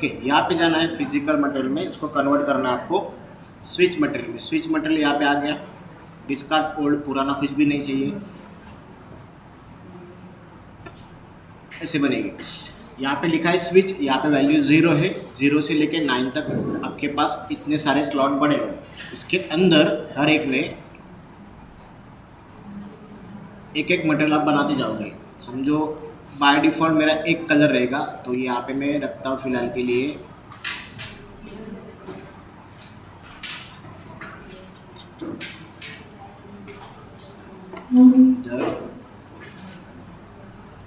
Okay, यहाँ पे जाना है फिजिकल मटेरियल में, इसको कन्वर्ट करना है आपको स्विच मटेरियल में। स्विच मटेरियल यहाँ पे आ गया, डिस्कार्ड ओल्ड, पुराना कुछ भी नहीं चाहिए, ऐसे बनेगी। यहाँ पे लिखा है स्विच, यहाँ पे वैल्यू 0 है, 0 से लेके 9 तक आपके पास इतने सारे स्लॉट बने हुए। इसके अंदर हर एक में एक एक मटेरियल आप बनाते जाओगे। समझो बाय डिफ़ॉल्ट मेरा एक कलर रहेगा, तो यहाँ पे मैं रखता हूँ फिलहाल के लिए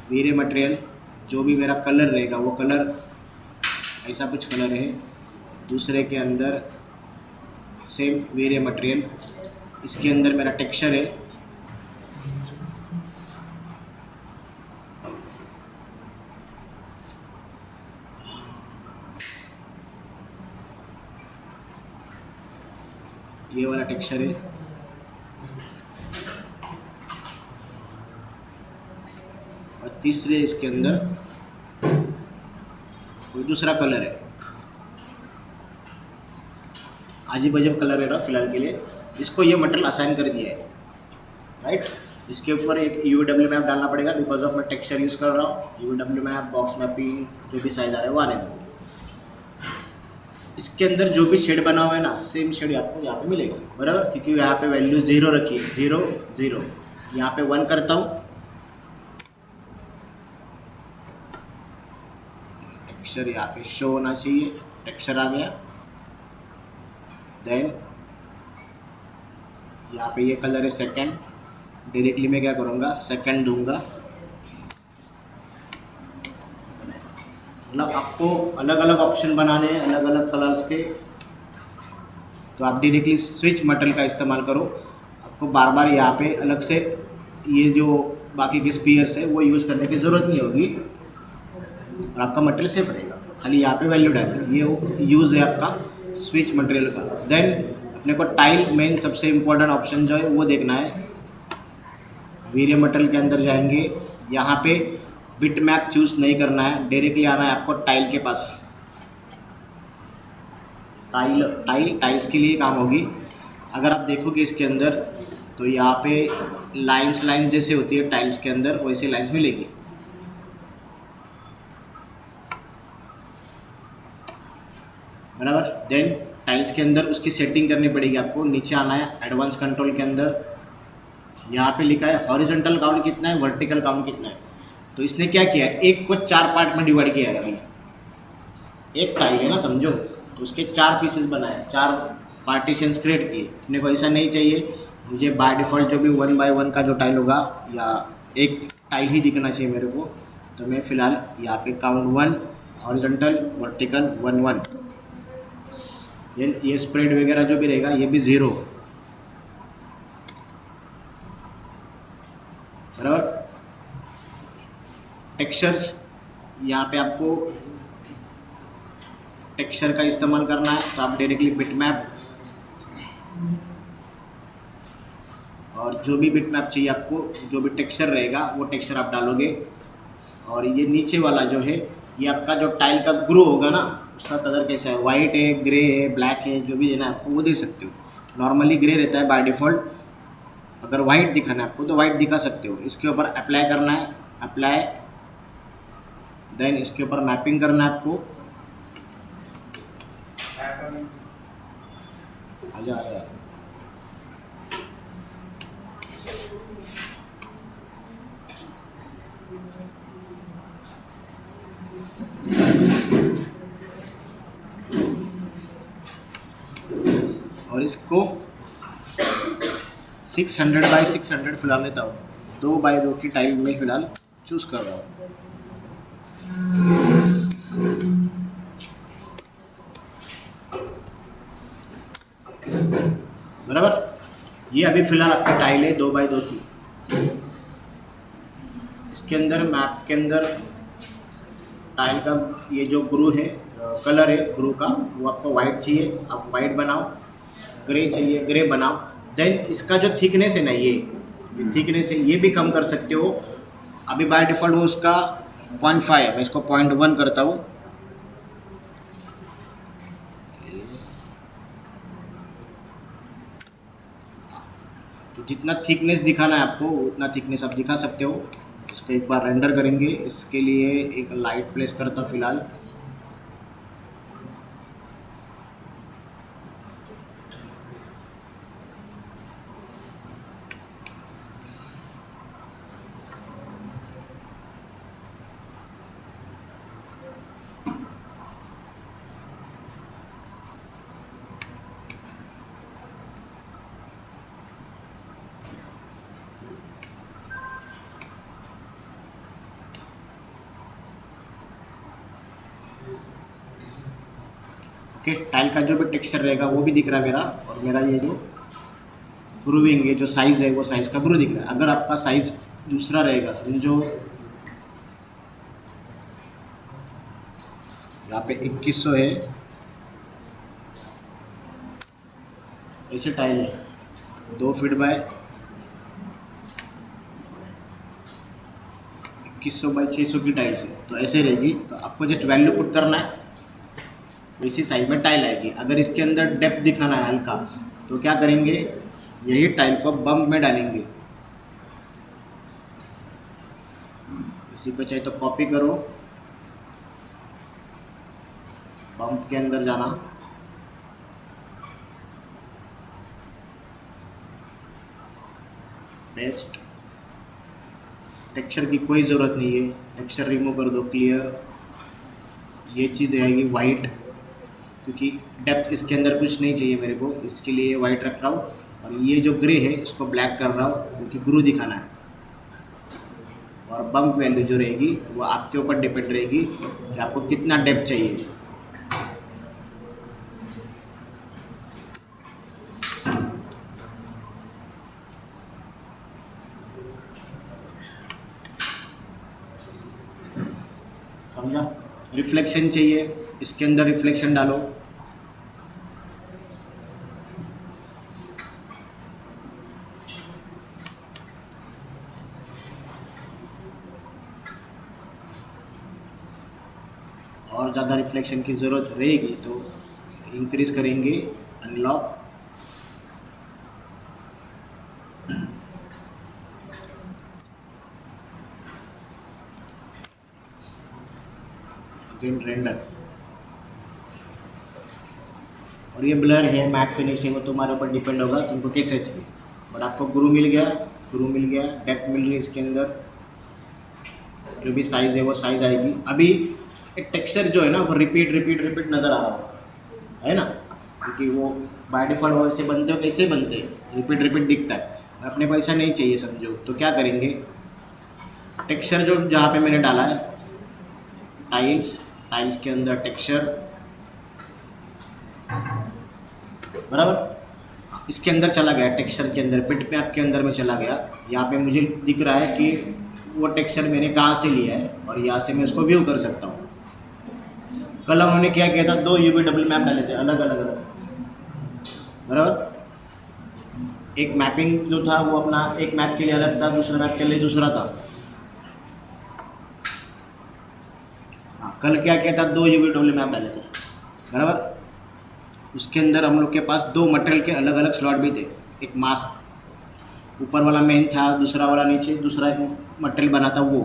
वीरे मटेरियल। जो भी मेरा कलर रहेगा वो कलर ऐसा कुछ कलर है, दूसरे के अंदर सेम वीरे मटेरियल, इसके अंदर मेरा टेक्सचर है, ये वाला टेक्सचर है, और तीसरे इसके अंदर कोई दूसरा कलर है, अजीब अजीब कलर है ना फिलहाल के लिए। इसको ये मटेरियल असाइन कर दिया है, राइट। इसके ऊपर एक UV मैप डालना पड़ेगा, बिकॉज ऑफ मैं टेक्सचर यूज़ कर रहा हूँ। UV मैप, बॉक्स मैपिंग, जो भी साइज आ रहा है वो आने दो। इसके अंदर जो भी शेड बना हुआ है ना, सेम शेड आपको यहाँ पे मिलेगा, बराबर, क्योंकि यहाँ पे वैल्यू 0 रखी है, 0 0, यहाँ पे 1 करता हूँ, टेक्सचर यहाँ पे शो होना चाहिए, टेक्सचर आ गया। देन यहाँ पे ये कलर है सेकंड, डायरेक्टली मैं क्या करूँगा, सेकंड दूंगा। मतलब आपको अलग अलग ऑप्शन बनाने हैं अलग अलग कलर्स के, तो आप डायरेक्टली स्विच मटेरियल का इस्तेमाल करो। आपको बार बार यहाँ पे अलग से ये जो बाकी के स्पीयर्स है वो यूज़ करने की ज़रूरत नहीं होगी, और आपका मटेरियल सेफ रहेगा। खाली यहाँ पे वैल्यू डालिए, ये यूज़ है आपका स्विच मटेरियल का। देन अपने को टाइल, मेन सबसे इम्पोर्टेंट ऑप्शन जो है वो देखना है। वीरे मटेरियल के अंदर जाएंगे, यहाँ पे बिट मैप चूज़ नहीं करना है, डायरेक्टली आना है आपको टाइल के पास। टाइल्स के लिए काम होगी। अगर आप देखोगे इसके अंदर, तो यहाँ पे लाइंस जैसे होती है टाइल्स के अंदर, वैसे लाइंस मिलेगी, बराबर। देन टाइल्स के अंदर उसकी सेटिंग करनी पड़ेगी आपको। नीचे आना है एडवांस कंट्रोल के अंदर, यहाँ पे लिखा है हॉरिजॉन्टल काउंट कितना है, वर्टिकल काउंट कितना है। तो इसने क्या किया है, एक को 4 पार्ट में डिवाइड किया है। अभी एक टाइल है ना, समझो, तो उसके 4 पीसेस बनाए, 4 पार्टीशंस क्रिएट किए। अपने को ऐसा नहीं चाहिए, मुझे बाय डिफ़ॉल्ट जो भी 1 बाय 1 का जो टाइल होगा, या एक टाइल ही दिखना चाहिए मेरे को। तो मैं फ़िलहाल यहाँ पे काउंट 1, हॉरिजॉन्टल, वर्टिकल 1 1। ये स्प्रेड वगैरह जो भी रहेगा ये भी 0, बराबर। टेक्सचर्स, यहाँ पे आपको टेक्सचर का इस्तेमाल करना है, तो आप डायरेक्टली बिट मैप, और जो भी बिट मैप चाहिए आपको, जो भी टेक्सचर रहेगा वो टेक्सचर आप डालोगे। और ये नीचे वाला जो है, ये आपका जो टाइल का ग्रो होगा ना, उसका कलर कैसा है, वाइट है, ग्रे है, ब्लैक है, जो भी देना है आपको वो दे सकते हो। नॉर्मली ग्रे रहता है बाय डिफ़ॉल्ट, अगर वाइट दिखाना है आपको तो वाइट दिखा सकते हो। इसके ऊपर अप्लाई करना है, अप्लाई, देन इसके ऊपर मैपिंग करना है आपको। आजा आजा, और इसको 600 बाई 600 फिलहाल लेता हूँ, 2 बाई 2 की टाइल में फिलहाल चूज़ कर रहा हूँ। बराबर, ये अभी फ़िलहाल आपकी टाइल है 2 बाई 2 की। इसके अंदर मैप के अंदर टाइल का ये जो ग्रू है, कलर है ग्रू का, वो आपको वाइट चाहिए, आप वाइट बनाओ। ग्रे चाहिए, ग्रे बनाओ। देन इसका जो थिकनेस है ना, ये थिकनेस है, ये भी कम कर सकते हो। अभी बाय डिफ़ॉल्ट वो उसका 0.5 है, मैं इसको 0.1 करता हूँ। तो जितना थिकनेस दिखाना है आपको उतना थिकनेस आप दिखा सकते हो। इसको एक बार रेंडर करेंगे। इसके लिए एक लाइट प्लेस करता हूँ फिलहाल। ओके, टाइल का जो भी टेक्सचर रहेगा वो भी दिख रहा है मेरा, और मेरा ये जो ग्रूविंग, ये जो साइज़ है वो साइज़ का ग्रू दिख रहा है। अगर आपका साइज़ दूसरा रहेगा, समझो यहाँ पे 2100 है, ऐसे टाइल है 2 फीट बाय 2100 बाई 600 की टाइल से, तो ऐसे रहेगी। तो आपको जस्ट वैल्यू पुट करना है, इसी साइज में टाइल आएगी। अगर इसके अंदर डेप्थ दिखाना है हल्का, तो क्या करेंगे, यही टाइल को बम्प में डालेंगे। इसी को चाहे तो कॉपी करो, बम्प के अंदर जाना, पेस्ट। टेक्सचर की कोई ज़रूरत नहीं है, टेक्सचर रिमूव कर दो, क्लियर। ये चीज़ रहेगी वाइट, क्योंकि डेप्थ इसके अंदर कुछ नहीं चाहिए मेरे को, इसके लिए वाइट रख रहा हूँ। और ये जो ग्रे है इसको ब्लैक कर रहा हूँ, क्योंकि ग्रू दिखाना है। और बम्प वैल्यू जो रहेगी वो आपके ऊपर डिपेंड रहेगी कि आपको कितना डेप्थ चाहिए। समझा? रिफ्लेक्शन चाहिए, इसके अंदर रिफ्लेक्शन डालो। और ज़्यादा रिफ्लेक्शन की ज़रूरत रहेगी तो इंक्रीज करेंगे, अनलॉक। Again render. और ये ब्लर है, मैट फिनिशिंग, वो तुम्हारे ऊपर डिपेंड होगा तुमको कैसे चाहिए। बट आपको ग्रू मिल गया, ग्रू मिल गया, डेप्थ मिल रही है, इसके अंदर जो भी साइज़ है वो साइज़ आएगी। अभी एक टेक्सचर जो है ना वो रिपीट रिपीट रिपीट नज़र आ रहा है ना, क्योंकि वो बाय डिफ़ॉल्ट वॉल से बनते हो, कैसे बनते हैं, रिपीट रिपीट दिखता है। अपने को ऐसा नहीं चाहिए समझो, तो क्या करेंगे, टेक्सचर जो जहाँ पे मैंने डाला है टाइल्स, टाइल्स के अंदर टेक्सचर, बराबर इसके अंदर चला गया, टेक्सचर के अंदर, बिट मैप के अंदर में चला गया। यहाँ पे मुझे दिख रहा है कि वो टेक्सचर मैंने कहाँ से लिया है, और यहाँ से मैं उसको व्यू कर सकता हूँ। कल उन्होंने क्या किया था, 2 यूवी डबल मैप डाले थे अलग अलग अलग, बराबर। एक मैपिंग जो था वो अपना एक मैप के लिए अलग था, दूसरा मैप के लिए दूसरा था। हाँ, कल क्या किया था, 2 यूवी डबल मैप डाले थे, बराबर। उसके अंदर हम लोग के पास 2 मटेरियल के अलग अलग स्लॉट भी थे। एक मास्क ऊपर वाला मेन था, दूसरा वाला नीचे, दूसरा एक मटेरियल बना था वो।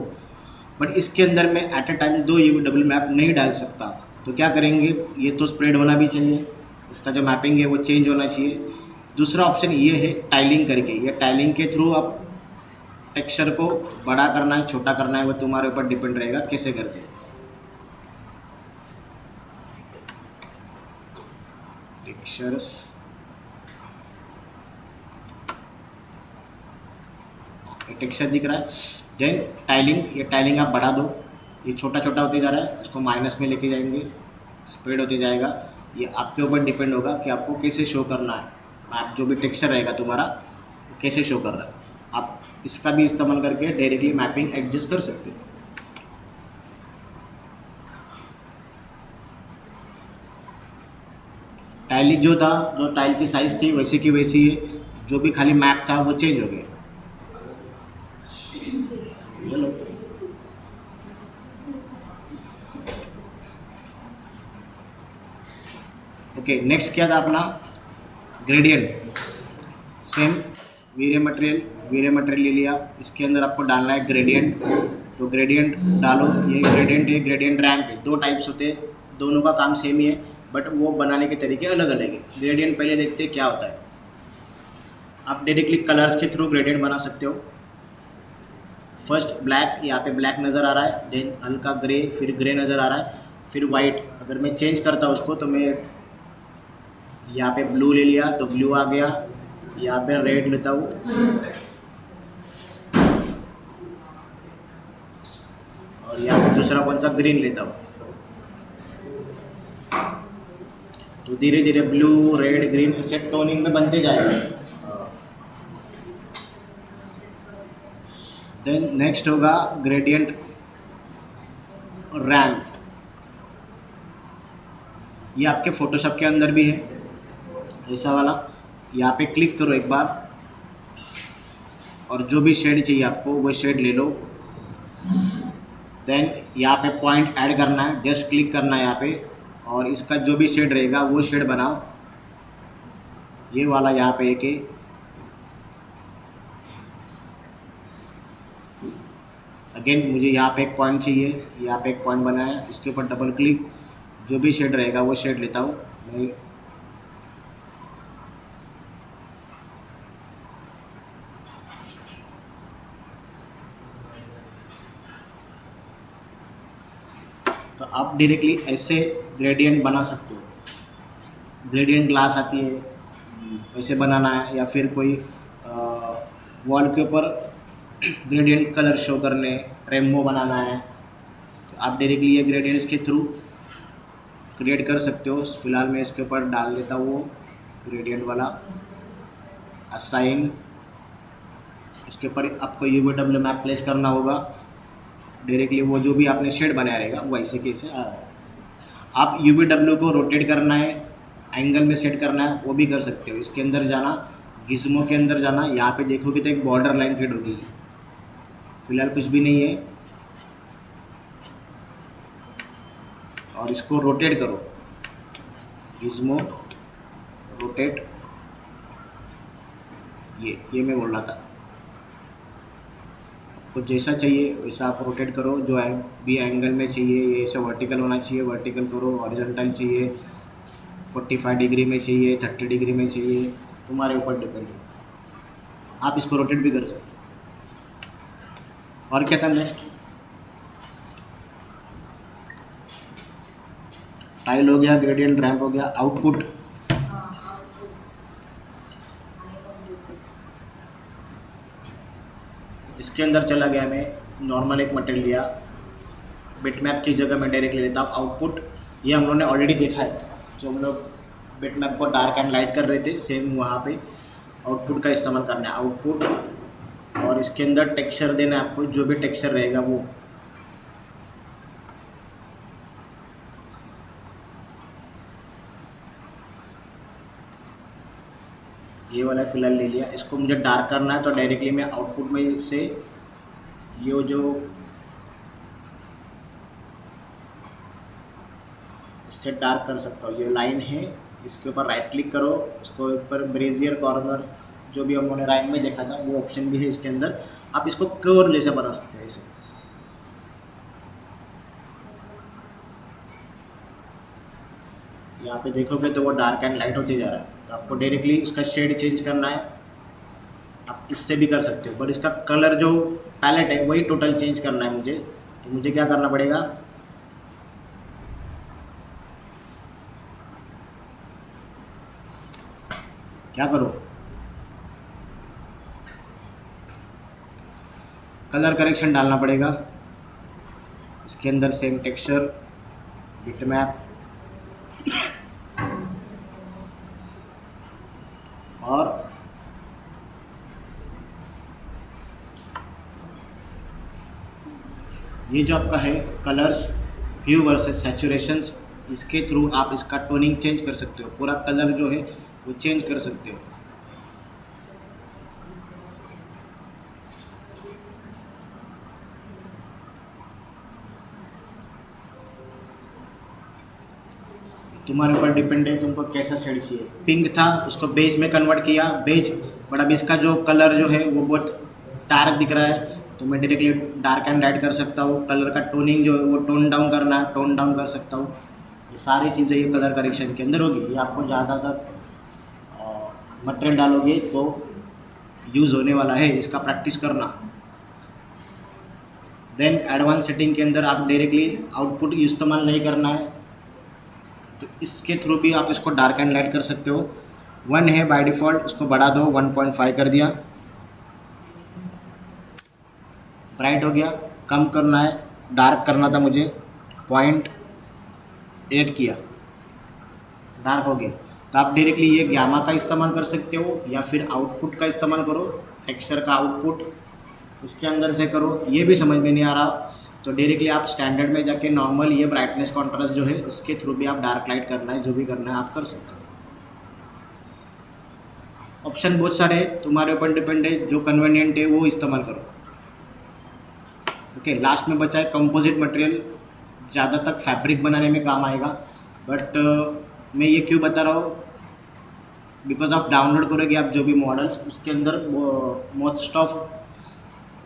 बट इसके अंदर मैं at a time 2 UV double map नहीं डाल सकता, तो क्या करेंगे, ये तो स्प्रेड होना भी चाहिए, इसका जो मैपिंग है वो चेंज होना चाहिए। दूसरा ऑप्शन ये है टाइलिंग करके, ये टाइलिंग के थ्रू आप टेक्सचर को बड़ा करना है छोटा करना है वो तुम्हारे ऊपर डिपेंड रहेगा कैसे करते हैं। टेक्सचर्स, टेक्सचर दिख रहा है। देन टाइलिंग, ये टाइलिंग आप बढ़ा दो, ये छोटा छोटा होते जा रहा है, इसको माइनस में लेके जाएंगे, स्प्रेड होते जाएगा। ये आपके ऊपर डिपेंड होगा कि आपको कैसे शो करना है, आप जो भी टेक्सचर रहेगा तुम्हारा कैसे शो कर रहा है। आप इसका भी इस्तेमाल करके डायरेक्टली मैपिंग एडजस्ट कर सकते हो। टाइलिंग जो था, जो टाइल की साइज़ थी वैसे की वैसी है, जो भी खाली मैप था वो चेंज हो गया। चलो ओके, नेक्स्ट क्या था अपना, ग्रेडियंट। सेम वीरे मटेरियल ले लिया। इसके अंदर आपको डालना है ग्रेडियंट, तो ग्रेडियंट डालो। ये ग्रेडियंट है, ग्रेडियंट रैंप है, दो टाइप्स होते हैं, दोनों का काम सेम ही है बट वो बनाने के तरीके अलग अलग है। ग्रेडियंट पहले देखते हैं क्या होता है। आप डायरेक्टली कलर्स के थ्रू ग्रेडियंट बना सकते हो। फर्स्ट ब्लैक, यहाँ पे ब्लैक नज़र आ रहा है, देन हल्का ग्रे, फिर ग्रे नज़र आ रहा है, फिर वाइट। अगर मैं चेंज करता हूँ उसको तो मैं यहाँ पे ब्लू ले लिया तो ब्लू आ गया, यहाँ पे रेड लेता हूँ और यहाँ पे दूसरा कौन सा ग्रीन लेता हूँ, तो धीरे धीरे ब्लू रेड ग्रीन इससे टोनिंग में बनते जाएगा। देन नेक्स्ट होगा ग्रेडियंट रैंप। ये आपके फोटोशॉप के अंदर भी है ऐसा वाला। यहाँ पे क्लिक करो एक बार और जो भी शेड चाहिए आपको वो शेड ले लो। देन यहाँ पे पॉइंट ऐड करना है, जस्ट क्लिक करना है यहाँ पे और इसका जो भी शेड रहेगा वो शेड बनाओ। ये वाला यहाँ पे एक है, अगेन मुझे यहाँ पे एक पॉइंट चाहिए, यहाँ पे एक पॉइंट बनाया, इसके ऊपर डबल क्लिक, जो भी शेड रहेगा वो शेड लेता हूँ मैं। तो आप डायरेक्टली ऐसे ग्रेडियंट बना सकते हो। ग्रेडियंट ग्लास आती है, वैसे बनाना है, या फिर कोई वॉल के ऊपर ग्रेडियंट कलर शो करने, रेमबो बनाना है, तो आप डायरेक्टली ये ग्रेडियंट्स के थ्रू क्रिएट कर सकते हो। फिलहाल मैं इसके ऊपर डाल देता हूँ ग्रेडियंट वाला असाइन। उसके ऊपर आपको UV मैप प्लेस करना होगा। डायरेक्टली वो जो भी आपने शेड बनाया रहेगा वैसे कैसे आप UV को रोटेट करना है, एंगल में सेट करना है, वो भी कर सकते हो। इसके अंदर जाना, गिज्मो के अंदर जाना, यहाँ पे देखोगे तो एक बॉर्डर लाइन क्रिएट होगी। फिलहाल कुछ भी नहीं है और इसको रोटेट करो, गिज्मो रोटेट, ये मैं बोल रहा था। आपको जैसा चाहिए वैसा आप रोटेट करो, जो भी एंगल में चाहिए। ये ऐसा वर्टिकल होना चाहिए, वर्टिकल करो। हॉरिजॉन्टल चाहिए 45 डिग्री में चाहिए, 30 डिग्री में चाहिए, तुम्हारे ऊपर डिपेंड है। आप इसको रोटेट भी कर सकते हो। और क्या था नेक्स्ट? टाइल हो गया, ग्रेडियंट रैंप हो गया, आउटपुट। इसके अंदर चला गया, मैं नॉर्मल एक मटेरियल लिया, बिटमैप की जगह मैं डायरेक्टली लेता हूँ आउटपुट। ये हम लोगों ने ऑलरेडी देखा है, जो हम लोग बिटमैप को डार्क एंड लाइट कर रहे थे, सेम वहाँ पे आउटपुट का इस्तेमाल करना है। आउटपुट, और इसके अंदर टेक्सचर देना है आपको, जो भी टेक्सचर रहेगा वो। ये वाला फिलहाल ले लिया। इसको मुझे डार्क करना है तो डायरेक्टली मैं आउटपुट में से ये जो इससे डार्क कर सकता हूँ। ये लाइन है, इसके ऊपर राइट क्लिक करो, इसको ऊपर ब्रेजियर कॉर्नर, जो भी हमने राइट में देखा था वो ऑप्शन भी है इसके अंदर। आप इसको कर्व जैसा बना सकते हैं ऐसे। यहाँ पे देखोगे तो वो डार्क एंड लाइट होते जा रहा है, तो आपको डायरेक्टली इसका शेड चेंज करना है। आप इससे भी कर सकते हो, पर इसका कलर जो पैलेट है वही टोटल चेंज करना है मुझे। तो मुझे क्या करना पड़ेगा, क्या करो, कलर करेक्शन डालना पड़ेगा। इसके अंदर सेम टेक्सचर, बिटमैप, और ये जो आपका है कलर्स व्यू वर्सेस सैचुरेशंस, इसके थ्रू आप इसका टोनिंग चेंज कर सकते हो। पूरा कलर जो है वो चेंज कर सकते हो। तुम्हारे ऊपर डिपेंड है तुमको कैसा शेड चाहिए। पिंक था, उसको बेज में कन्वर्ट किया, बेज बट अब इसका जो कलर जो है वो बहुत डार्क दिख रहा है, तो मैं डायरेक्टली डार्क एंड लाइट कर सकता हूँ। कलर का टोनिंग जो है वो टोन डाउन करना है, टोन डाउन कर सकता हूँ। ये सारी चीज़ें ये कलर करेक्शन के अंदर होगी। ये आपको ज़्यादातर मटेरियल डालोगे तो यूज़ होने वाला है, इसका प्रैक्टिस करना। देन एडवांस सेटिंग के अंदर आप डायरेक्टली आउटपुट इस्तेमाल नहीं करना है, तो इसके थ्रू भी आप इसको डार्क एंड लाइट कर सकते हो। 1 है बाय डिफ़ॉल्ट, उसको बढ़ा दो, 1.5 कर दिया, ब्राइट हो गया। कम करना है, डार्क करना था मुझे, 0.8 किया, डार्क हो गया। तो आप डायरेक्टली ये गामा का इस्तेमाल कर सकते हो या फिर आउटपुट का इस्तेमाल करो, टेक्सचर का आउटपुट इसके अंदर से करो। ये भी समझ में नहीं आ रहा तो डायरेक्टली आप स्टैंडर्ड में जाके नॉर्मल ये ब्राइटनेस कॉन्ट्रास्ट जो है इसके थ्रू भी आप डार्क लाइट करना है, जो भी करना है आप कर सकते हो। ऑप्शन बहुत सारे हैं, तुम्हारे ऊपर डिपेंड है, जो कन्वीनियंट है वो इस्तेमाल करो। ओके, लास्ट में बचा है कंपोजिट मटेरियल, ज़्यादा तक फैब्रिक बनाने में काम आएगा। बट मैं ये क्यों बता रहा हूँ, बिकॉज आप डाउनलोड करोगे आप जो भी मॉडल्स, उसके अंदर मोस्ट ऑफ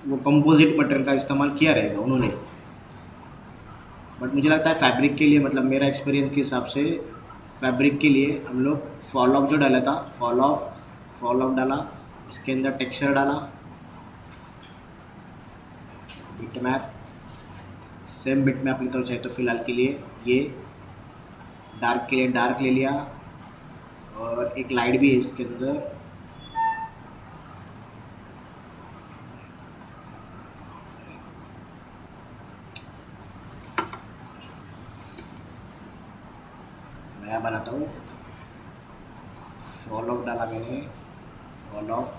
वो कंपोजिट मटेरियल का इस्तेमाल किया रहेगा उन्होंने। बट मुझे लगता है फैब्रिक के लिए, मतलब मेरा एक्सपीरियंस के हिसाब से फैब्रिक के लिए हम लोग फॉल ऑफ जो डाला था, फॉल ऑफ डाला, इसके अंदर टेक्सचर डाला, bit map, same bit map लेता हूँ चाहे तो फिलहाल के लिए। ये डार्क के लिए डार्क ले लिया, और एक लाइट भी है इसके अंदर। नया बनाता हूँ, फॉल ऑफ डाला मैंने, फॉल ऑफ,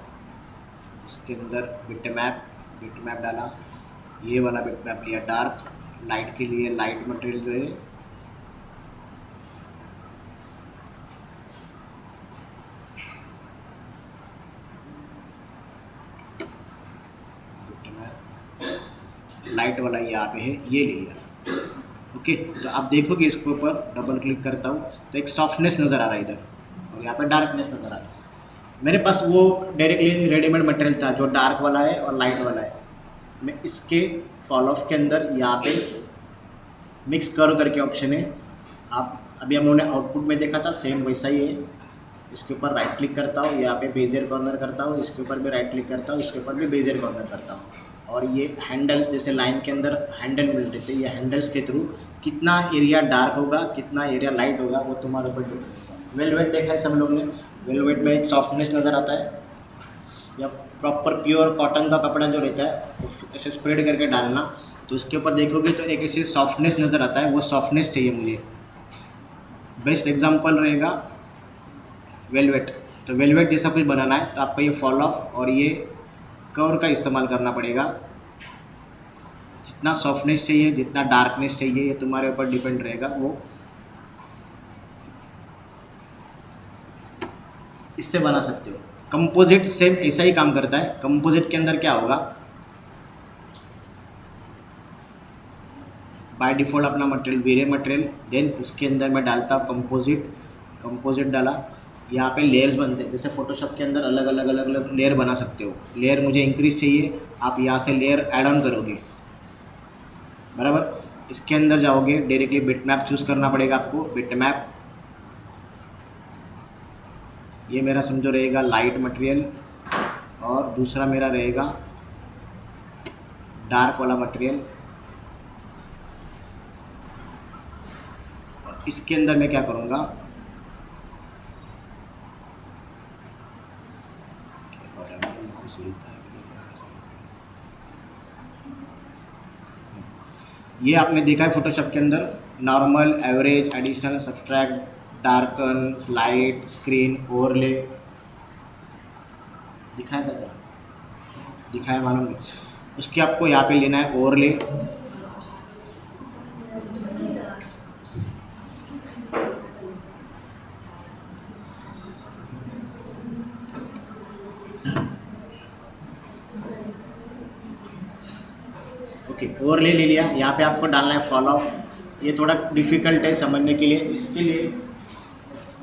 इसके अंदर बिट मैप डाला, ये वाला बिट मैप लिया डार्क, लाइट के लिए लाइट मटेरियल जो है लाइट वाला यहाँ पे है, ये ले लिया। ओके, तो आप देखोगे इसके ऊपर डबल क्लिक करता हूँ तो एक सॉफ्टनेस नज़र आ रहा है इधर, और यहाँ पे डार्कनेस नज़र आ रहा है। मेरे पास वो डायरेक्टली रेडीमेड मटेरियल था जो डार्क वाला है और लाइट वाला है। मैं इसके फॉल ऑफ के अंदर यहाँ पे मिक्स करो करके ऑप्शन है, आप अभी हम लोगों ने आउटपुट में देखा था सेम वैसा ही है। इसके ऊपर राइट क्लिक करता हूँ, यहाँ पे बेजियर कॉर्नर करता हूँ, इसके ऊपर भी राइट क्लिक करता हूँ, इसके ऊपर भी बेजियर कॉर्नर करता हूँ। और ये हैंडल्स, जैसे लाइन के अंदर हैंडल मिल रहे थे, ये हैंडल्स के थ्रू कितना एरिया डार्क होगा, कितना एरिया लाइट होगा, वो तुम्हारे ऊपर डिपेंड होगा। वेलवेट देखा है सब लोग ने, वेलवेट में एक सॉफ्टनेस नज़र आता है, या प्रॉपर प्योर कॉटन का कपड़ा जो रहता है ऐसे स्प्रेड करके डालना, तो उसके ऊपर देखोगे तो एक ऐसे सॉफ्टनेस नज़र आता है, वो सॉफ्टनेस चाहिए मुझे। बेस्ट एग्जांपल रहेगा वेलवेट। तो वेलवेट जैसा कुछ बनाना है तो आपको ये फॉल ऑफ और ये कर्व का इस्तेमाल करना पड़ेगा। जितना सॉफ्टनेस चाहिए, जितना डार्कनेस चाहिए, ये तुम्हारे ऊपर डिपेंड रहेगा। वो इससे बना सकते हो। कंपोजिट सेम ऐसा ही काम करता है। कंपोजिट के अंदर क्या होगा, बाय डिफ़ॉल्ट अपना मटेरियल वेरे मटेरियल, देन इसके अंदर मैं डालता हूँ कंपोजिट डाला। यहाँ पे लेयर्स बनते हैं, जैसे फोटोशॉप के अंदर अलग अलग लेयर बना सकते हो। लेयर मुझे इंक्रीज चाहिए, आप यहाँ से लेयर ऐड ऑन करोगे, बराबर। इसके अंदर जाओगे, डायरेक्टली बिट मैप चूज़ करना पड़ेगा आपको। बिट मैप, ये मेरा समझो रहेगा लाइट मटेरियल, और दूसरा मेरा रहेगा डार्क वाला मटेरियल। और इसके अंदर मैं क्या करूँगा, ये आपने देखा है फोटोशॉप के अंदर, normal, average, additional, subtract, darken, slide, screen, overlay दिखाया था क्या, दिखाया मालूम नहीं। उसके आपको यहाँ पे लेना है ओवरले। ओके, ओवरले ले लिया। यहाँ पे आपको डालना है फॉल ऑफ। ये थोड़ा डिफ़िकल्ट है समझने के लिए, इसके लिए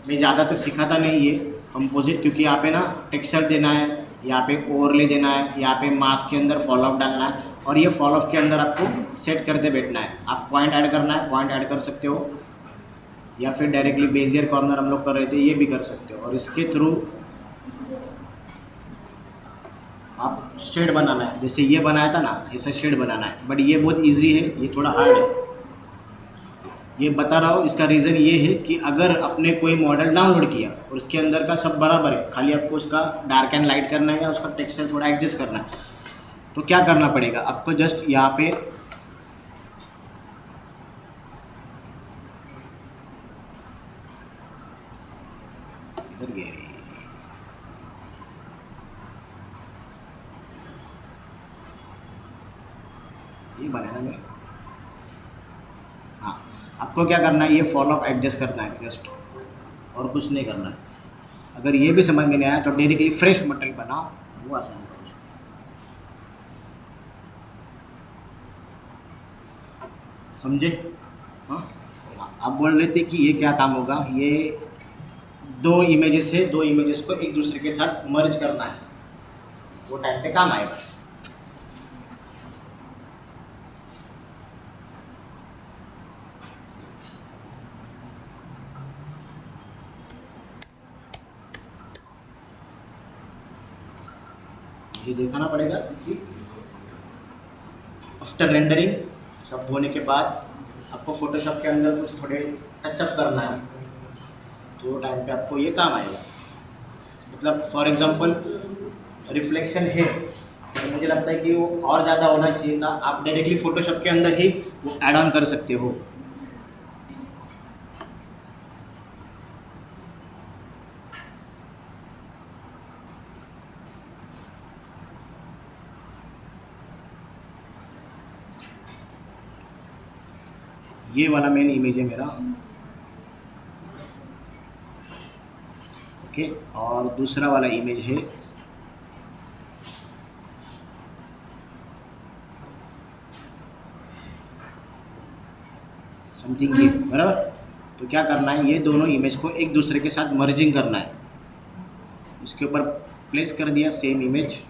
मैं ज़्यादातर सिखाता नहीं ये, कंपोजिट, क्योंकि यहाँ पे ना टेक्सचर देना है, यहाँ पे ओवरले देना है, यहाँ पे मास्क के अंदर फॉल ऑफ डालना है, और ये फॉल ऑफ के अंदर आपको सेट करते बैठना है। आप पॉइंट ऐड करना है, पॉइंट ऐड कर सकते हो, या फिर डायरेक्टली बेजियर कॉर्नर हम लोग कर रहे थे, ये भी कर सकते हो। और इसके थ्रू आप शेड बनाना है, जैसे ये बनाया था ना, ऐसा शेड बनाना है। बट ये बहुत इजी है, ये थोड़ा हार्ड है, ये बता रहा हूँ। इसका रीज़न ये है कि अगर आपने कोई मॉडल डाउनलोड किया और उसके अंदर का सब बराबर है, खाली आपको उसका डार्क एंड लाइट करना है या उसका टेक्सचर थोड़ा एडजस्ट करना है, तो क्या करना पड़ेगा आपको? जस्ट यहाँ पे इधर गया रे, ये बनाना मेरे। हाँ, आपको क्या करना है, ये फॉल ऑफ एडजस्ट करना है जस्ट, और कुछ नहीं करना है। अगर ये भी समझ में नहीं आया तो डायरेक्टली फ्रेश मटेरियल बनाओ, वो आसान है। समझे? हाँ, आप बोल रहे थे कि ये क्या काम होगा, ये दो इमेजेस है, दो इमेजेस को एक दूसरे के साथ मर्ज करना है, वो टाइम पे काम आएगा। ये दिखाना पड़ेगा, क्योंकि आफ्टर रेंडरिंग सब होने के बाद आपको फोटोशॉप के अंदर कुछ थोड़े टचअप करना है, तो टाइम पे आपको ये काम आएगा। मतलब फॉर एग्जांपल रिफ्लेक्शन है, तो मुझे लगता है कि वो और ज़्यादा होना चाहिए था, आप डायरेक्टली फोटोशॉप के अंदर ही वो ऐड ऑन कर सकते हो। ये वाला मेन इमेज है मेरा, ओके। और दूसरा वाला इमेज है समथिंग ये, बराबर। तो क्या करना है, ये दोनों इमेज को एक दूसरे के साथ मर्जिंग करना है। इसके ऊपर प्लेस कर दिया सेम इमेज,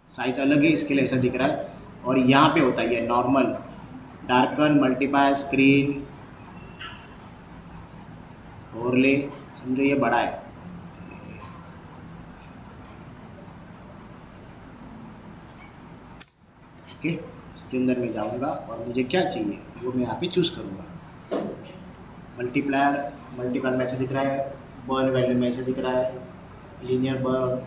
साइज अलग है इसके लिए ऐसा दिख रहा है। और यहाँ पे होता है ये normal, darken, multiply, screen, overlay, समझो ये बड़ा है। ओके, इसके अंदर मैं जाऊंगा और मुझे क्या चाहिए वो मैं यहाँ पे चूज़ करूँगा। मल्टीप्लायर में ऐसे दिख रहा है, बर्न वैल्यू में ऐसे दिख रहा है, लीनियर बर्न,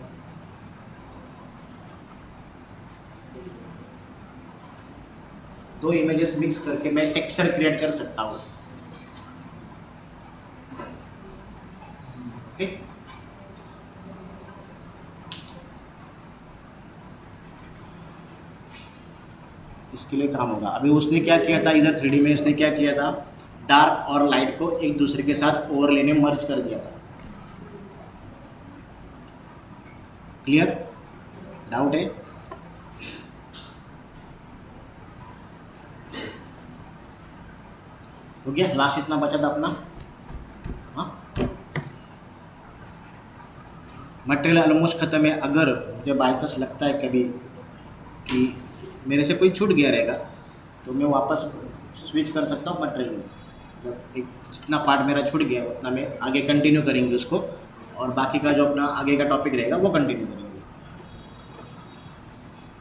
दो इमेजेस मिक्स करके मैं टेक्सचर क्रिएट कर सकता हूँ। ओके, इसके लिए काम होगा। अभी उसने क्या किया था, इधर 3D में उसने क्या किया था, डार्क और लाइट को एक दूसरे के साथ ओवरले ने मर्ज कर दिया था। क्लियर? डाउट है? हो गया? लास्ट इतना बचा था अपना। हाँ, मटेरियल ऑलमोस्ट ख़त्म है। अगर मुझे बाई चांस लगता है कभी कि मेरे से कोई छूट गया रहेगा तो मैं वापस स्विच कर सकता हूँ मटेरियल में। मतलब एक जितना पार्ट मेरा छूट गया उतना मैं आगे कंटिन्यू करेंगे उसको, और बाकी का जो अपना आगे का टॉपिक रहेगा वो कंटिन्यू करेंगे।